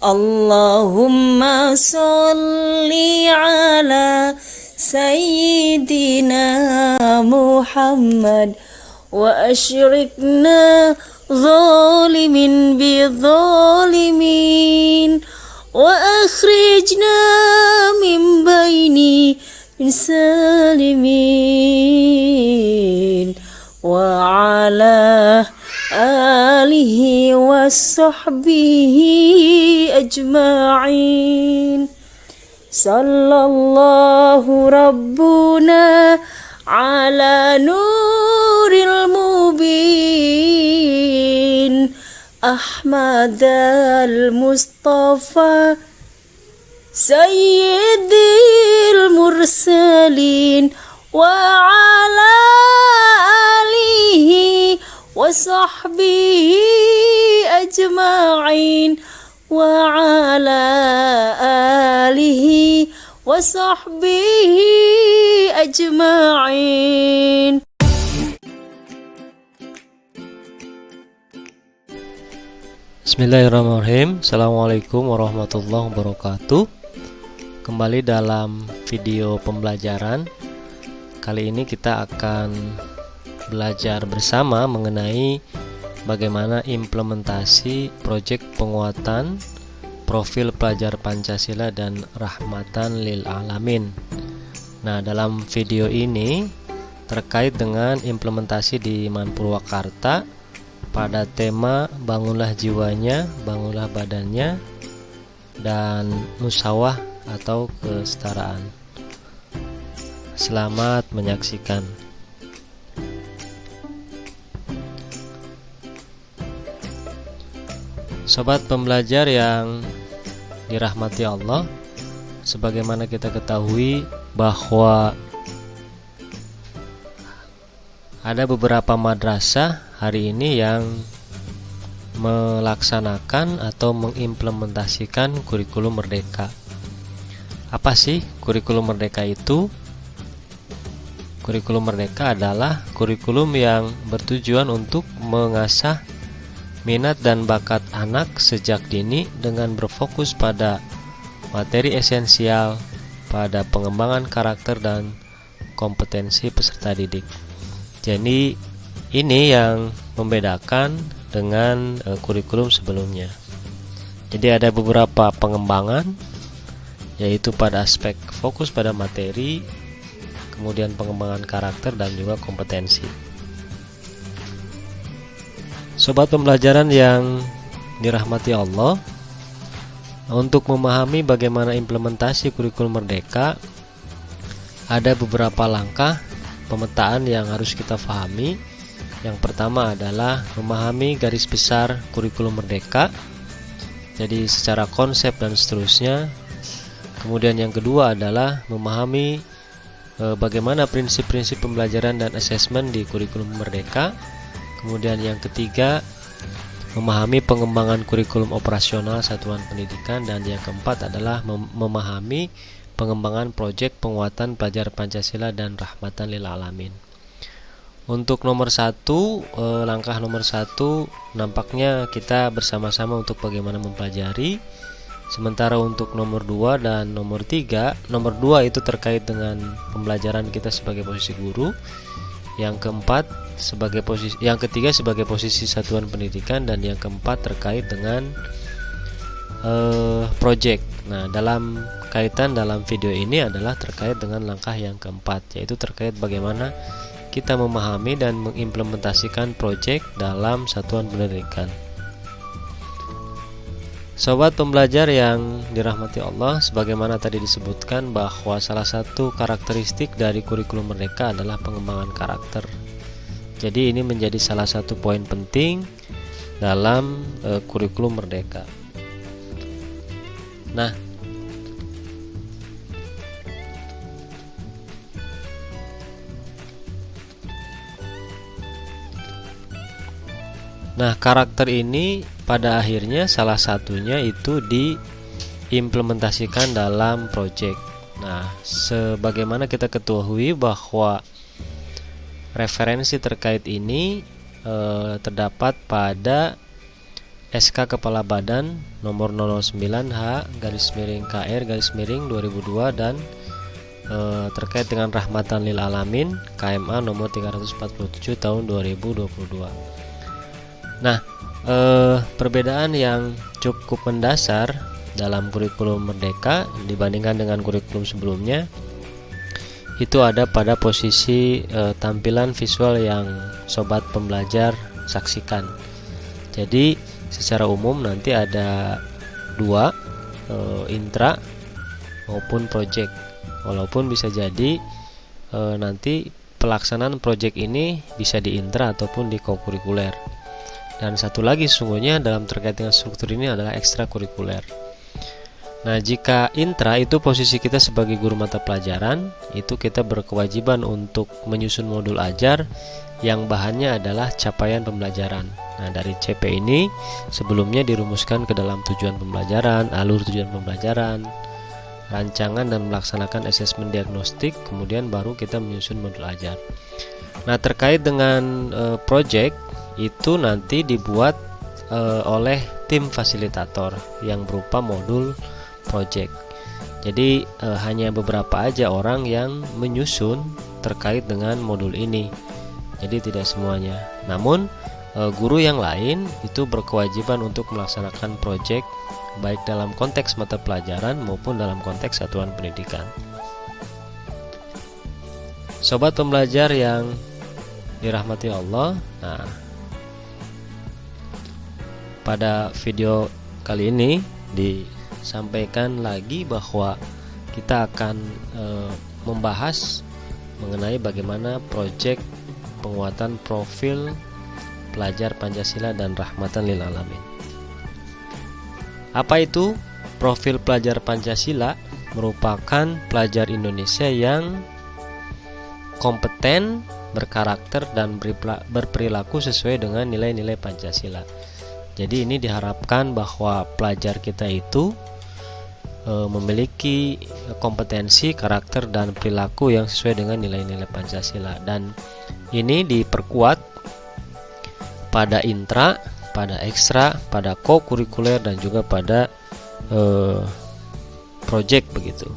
Allahumma sholli ala Sayyidina Muhammad wa ashrikna zalimin bi zalimin wa akhrijna min baini salimin wa ala alihi wa sahbihi ajma'in. Sallallahu rabbuna ala nuril mubin Ahmad al-Mustafa Sayyidil mursalin wa ala alihi wa sahbihi ajma'in wa ala alihi wa sahbihi ajma'in. Bismillahirrahmanirrahim. Assalamualaikum warahmatullahi wabarakatuh. Kembali dalam video pembelajaran. Kali ini kita akan belajar bersama mengenai bagaimana implementasi proyek penguatan profil pelajar Pancasila dan rahmatan lil alamin. Nah, dalam video ini terkait dengan implementasi di Manpurwakarta pada tema bangunlah jiwanya, bangunlah badannya, dan musawah atau kesetaraan. Selamat menyaksikan. Sobat pembelajar yang dirahmati Allah, sebagaimana kita ketahui bahwa ada beberapa madrasah hari ini yang melaksanakan atau mengimplementasikan kurikulum merdeka. Apa sih kurikulum merdeka itu? Kurikulum merdeka adalah kurikulum yang bertujuan untuk mengasah minat dan bakat anak sejak dini dengan berfokus pada materi esensial pada pengembangan karakter dan kompetensi peserta didik. Jadi ini yang membedakan dengan kurikulum sebelumnya. Jadi ada beberapa pengembangan, yaitu pada aspek fokus pada materi, kemudian pengembangan karakter dan juga kompetensi. Sobat pembelajaran yang dirahmati Allah, untuk memahami bagaimana implementasi kurikulum merdeka, ada beberapa langkah pemetaan yang harus kita pahami. Yang pertama adalah memahami garis besar kurikulum merdeka, jadi secara konsep dan seterusnya. Kemudian yang kedua adalah memahami bagaimana prinsip-prinsip pembelajaran dan asesmen di kurikulum merdeka. Kemudian yang ketiga, memahami pengembangan kurikulum operasional satuan pendidikan. Dan yang keempat adalah memahami pengembangan proyek penguatan pelajar Pancasila dan rahmatan lil alamin. Untuk nomor satu, langkah nomor satu, nampaknya kita bersama-sama untuk bagaimana mempelajari. Sementara untuk nomor 2 dan nomor 3, nomor 2 itu terkait dengan pembelajaran kita sebagai posisi guru. Yang keempat sebagai posisi, yang ketiga sebagai posisi satuan pendidikan, dan yang keempat terkait dengan project. Nah, dalam kaitan dalam video ini adalah terkait dengan langkah yang keempat, yaitu terkait bagaimana kita memahami dan mengimplementasikan project dalam satuan pendidikan. Sobat pembelajar yang dirahmati Allah, sebagaimana tadi disebutkan bahwa salah satu karakteristik dari kurikulum merdeka adalah pengembangan karakter. Jadi ini menjadi salah satu poin penting dalam kurikulum merdeka. Nah, karakter ini pada akhirnya salah satunya itu diimplementasikan dalam proyek. Nah, sebagaimana kita ketahui bahwa referensi terkait ini terdapat pada SK Kepala Badan nomor 009H/KR/2002 dan terkait dengan Rahmatan lil Alamin KMA nomor 347 tahun 2022. Nah, perbedaan yang cukup mendasar dalam kurikulum Merdeka dibandingkan dengan kurikulum sebelumnya itu ada pada posisi tampilan visual yang sobat pembelajar saksikan. Jadi secara umum nanti ada dua, intra maupun project. Walaupun bisa jadi nanti pelaksanaan project ini bisa di intra ataupun di kokurikuler. Dan satu lagi sesungguhnya dalam terkait dengan struktur ini adalah ekstrakurikuler. Nah, jika intra itu posisi kita sebagai guru mata pelajaran, itu kita berkewajiban untuk menyusun modul ajar yang bahannya adalah capaian pembelajaran. Nah, dari CP ini sebelumnya dirumuskan ke dalam tujuan pembelajaran, alur tujuan pembelajaran, rancangan dan melaksanakan asesmen diagnostik, kemudian baru kita menyusun modul ajar. Nah, terkait dengan project itu nanti dibuat oleh tim fasilitator yang berupa modul project. Jadi hanya beberapa aja orang yang menyusun terkait dengan modul ini. Jadi tidak semuanya. Namun guru yang lain itu berkewajiban untuk melaksanakan project baik dalam konteks mata pelajaran maupun dalam konteks satuan pendidikan. Sobat pembelajar yang dirahmati Allah, nah, pada video kali ini disampaikan lagi bahwa kita akan membahas mengenai bagaimana proyek penguatan profil pelajar Pancasila dan Rahmatan lil Alamin. Apa itu profil pelajar Pancasila? Merupakan pelajar Indonesia yang kompeten, berkarakter dan berperilaku sesuai dengan nilai-nilai Pancasila. Jadi ini diharapkan bahwa pelajar kita itu memiliki kompetensi, karakter dan perilaku yang sesuai dengan nilai-nilai Pancasila, dan ini diperkuat pada intra, pada ekstra, pada kokurikuler dan juga pada project begitu.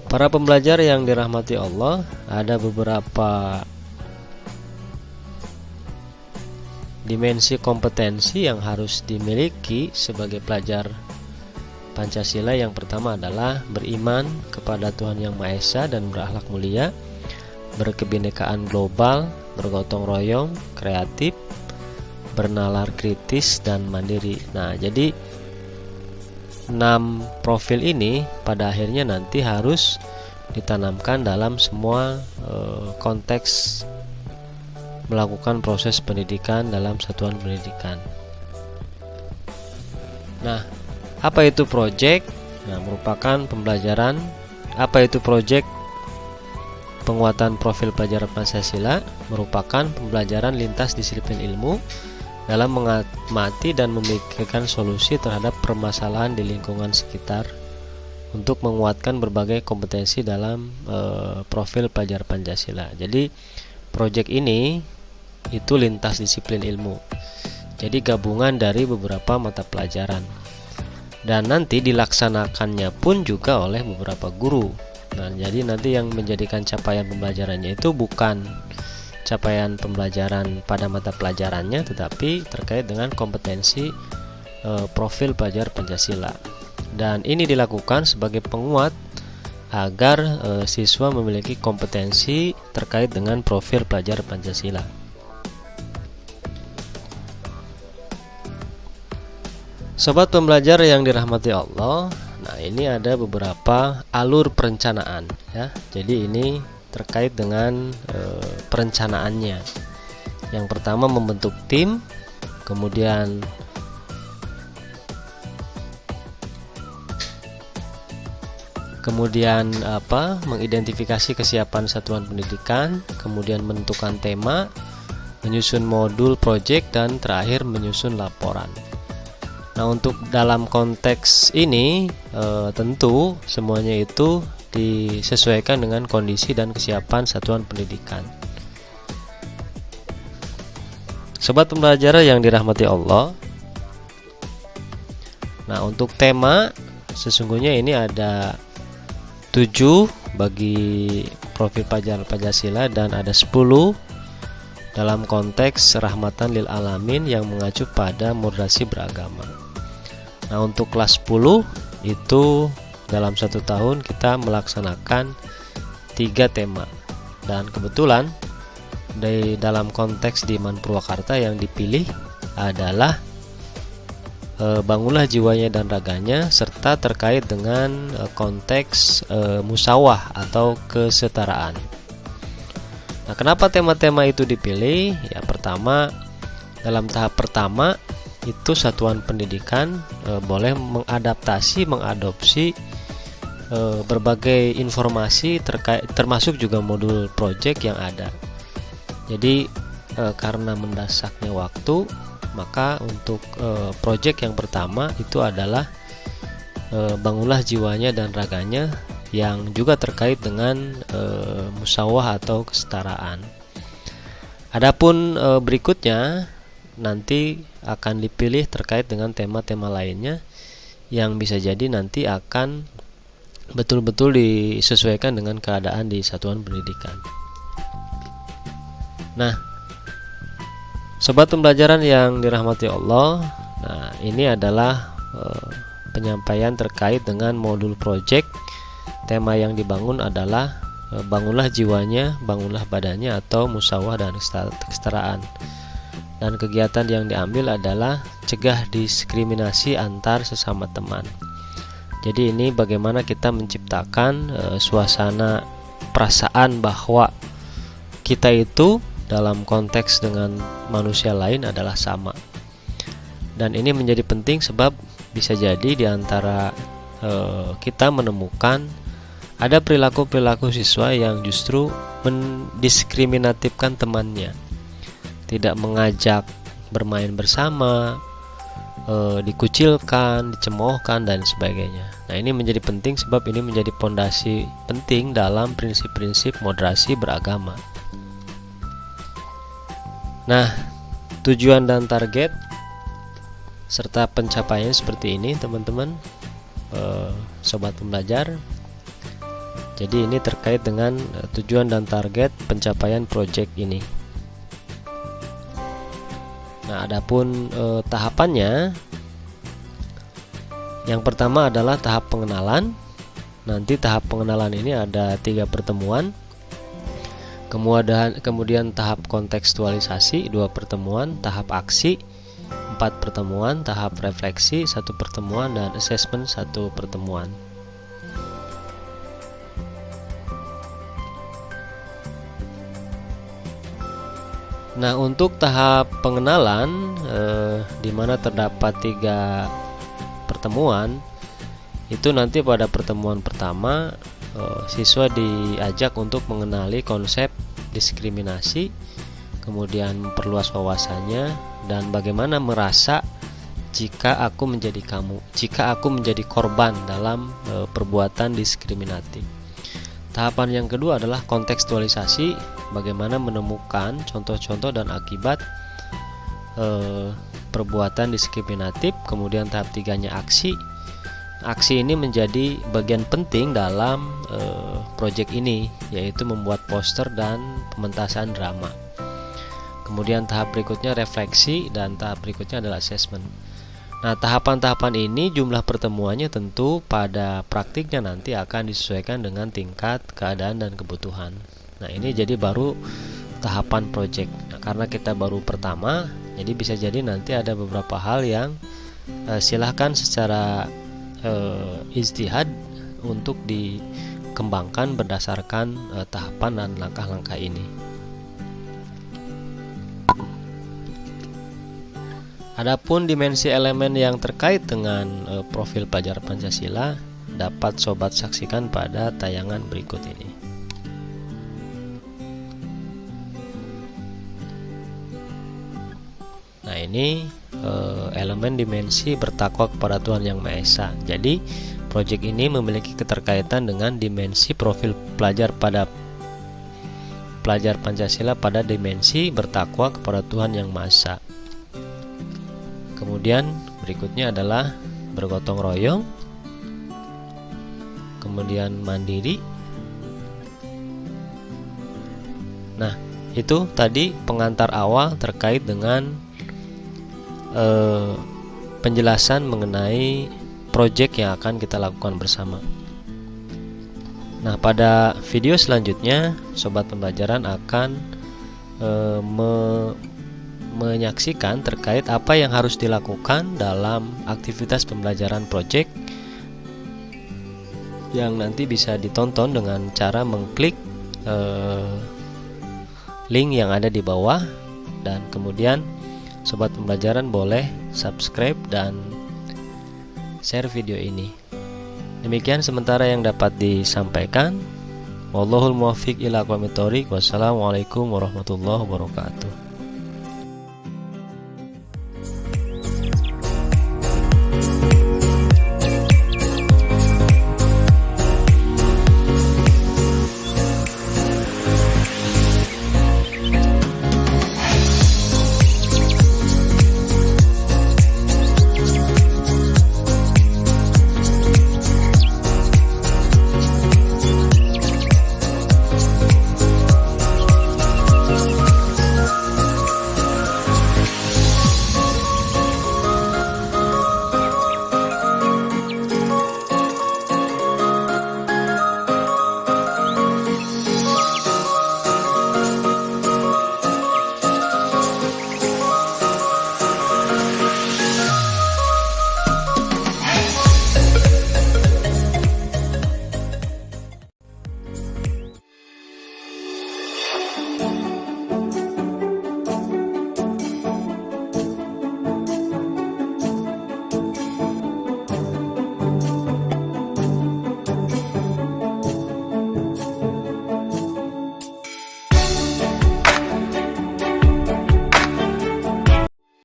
Para pembelajar yang dirahmati Allah, ada beberapa dimensi kompetensi yang harus dimiliki sebagai pelajar Pancasila. Yang pertama adalah beriman kepada Tuhan Yang Maha Esa dan berakhlak mulia, berkebinekaan global, bergotong royong, kreatif, bernalar kritis dan mandiri. Nah, jadi 6 profil ini pada akhirnya nanti harus ditanamkan dalam semua konteks melakukan proses pendidikan dalam satuan pendidikan. Nah, apa itu project? Nah, merupakan pembelajaran. Apa itu project penguatan profil pelajar Pancasila? Merupakan pembelajaran lintas disiplin ilmu dalam mengamati dan memikirkan solusi terhadap permasalahan di lingkungan sekitar untuk menguatkan berbagai kompetensi dalam profil pelajar Pancasila. Jadi proyek ini itu lintas disiplin ilmu. Jadi gabungan dari beberapa mata pelajaran. Dan nanti dilaksanakannya pun juga oleh beberapa guru. Nah, jadi nanti yang menjadikan capaian pembelajarannya itu bukan capaian pembelajaran pada mata pelajarannya, tetapi terkait dengan kompetensi profil pelajar Pancasila. Dan ini dilakukan sebagai penguat agar siswa memiliki kompetensi terkait dengan profil pelajar Pancasila. Sobat pembelajar yang dirahmati Allah, nah ini ada beberapa alur perencanaan ya. Jadi ini terkait dengan perencanaannya. Yang pertama membentuk tim, kemudian mengidentifikasi kesiapan satuan pendidikan, kemudian menentukan tema, menyusun modul project, dan terakhir menyusun laporan. Nah, untuk dalam konteks ini tentu semuanya itu disesuaikan dengan kondisi dan kesiapan satuan pendidikan. Sobat pembelajar yang dirahmati Allah. Nah, untuk tema sesungguhnya ini ada 7 bagi profil pelajar Pancasila dan ada 10 dalam konteks rahmatan lil alamin yang mengacu pada moderasi beragama. Nah, untuk kelas 10 itu dalam 1 tahun kita melaksanakan 3 tema. Dan kebetulan dalam konteks di Man Purwakarta yang dipilih adalah bangunlah jiwanya dan raganya, serta terkait dengan konteks musawah atau kesetaraan. Nah, kenapa tema-tema itu dipilih? Ya, pertama, dalam tahap pertama itu satuan pendidikan boleh mengadopsi berbagai informasi termasuk juga modul project yang ada. Jadi karena mendasaknya waktu, maka untuk project yang pertama itu adalah bangunlah jiwanya dan raganya, yang juga terkait dengan musawah atau kesetaraan. Adapun berikutnya nanti akan dipilih terkait dengan tema-tema lainnya yang bisa jadi nanti akan betul-betul disesuaikan dengan keadaan di satuan pendidikan. Nah, sobat pembelajaran yang dirahmati Allah, nah ini adalah penyampaian terkait dengan modul project. Tema yang dibangun adalah bangunlah jiwanya, bangunlah badannya atau musawah dan kesetaraan. Dan kegiatan yang diambil adalah cegah diskriminasi antar sesama teman. Jadi ini bagaimana kita menciptakan suasana perasaan bahwa kita itu dalam konteks dengan manusia lain adalah sama. Dan ini menjadi penting sebab bisa jadi di antara kita menemukan ada perilaku-perilaku siswa yang justru mendiskriminatifkan temannya, tidak mengajak bermain bersama, dikucilkan, dicemoohkan dan sebagainya. Nah, ini menjadi penting sebab ini menjadi pondasi penting dalam prinsip-prinsip moderasi beragama. Nah, tujuan dan target serta pencapaiannya seperti ini, teman-teman, sobat pembelajar. Jadi ini terkait dengan tujuan dan target pencapaian proyek ini. Nah, adapun tahapannya, yang pertama adalah tahap pengenalan. Nanti tahap pengenalan ini ada 3 pertemuan. Kemudian tahap kontekstualisasi 2 pertemuan, tahap aksi 4 pertemuan, tahap refleksi 1 pertemuan, dan assessment 1 pertemuan. Nah, untuk tahap pengenalan di mana terdapat 3 pertemuan, itu nanti pada pertemuan pertama siswa diajak untuk mengenali konsep diskriminasi, kemudian memperluas wawasannya, dan bagaimana merasa jika aku menjadi kamu, jika aku menjadi korban dalam perbuatan diskriminatif. Tahapan yang kedua adalah kontekstualisasi, bagaimana menemukan contoh-contoh dan akibat perbuatan diskriminatif. Kemudian tahap 3-nya aksi. Aksi ini menjadi bagian penting dalam proyek ini, yaitu membuat poster dan pementasan drama. Kemudian tahap berikutnya refleksi, dan tahap berikutnya adalah assessment. Nah, tahapan-tahapan ini jumlah pertemuannya tentu pada praktiknya nanti akan disesuaikan dengan tingkat keadaan dan kebutuhan. Nah, ini jadi baru tahapan proyek. Nah, karena kita baru pertama, jadi bisa jadi nanti ada beberapa hal yang silahkan secara ijtihad untuk dikembangkan berdasarkan tahapan dan langkah-langkah ini. Adapun dimensi elemen yang terkait dengan profil pelajar Pancasila dapat sobat saksikan pada tayangan berikut ini. Nah, ini elemen dimensi bertakwa kepada Tuhan Yang Maha Esa. Jadi proyek ini memiliki keterkaitan dengan dimensi profil pelajar pada pelajar Pancasila pada dimensi bertakwa kepada Tuhan Yang Maha Esa. Kemudian berikutnya adalah bergotong royong, kemudian mandiri. Nah, itu tadi pengantar awal terkait dengan penjelasan mengenai proyek yang akan kita lakukan bersama. Nah, pada video selanjutnya Sobat Pembelajaran akan menyaksikan terkait apa yang harus dilakukan dalam aktivitas pembelajaran proyek, yang nanti bisa ditonton dengan cara mengklik link yang ada di bawah, dan kemudian Sobat Pembelajaran boleh subscribe dan share video ini. Demikian sementara yang dapat disampaikan. Wallahul muwaffiq ila aqwamit thoriq. Wassalamualaikum warahmatullahi wabarakatuh.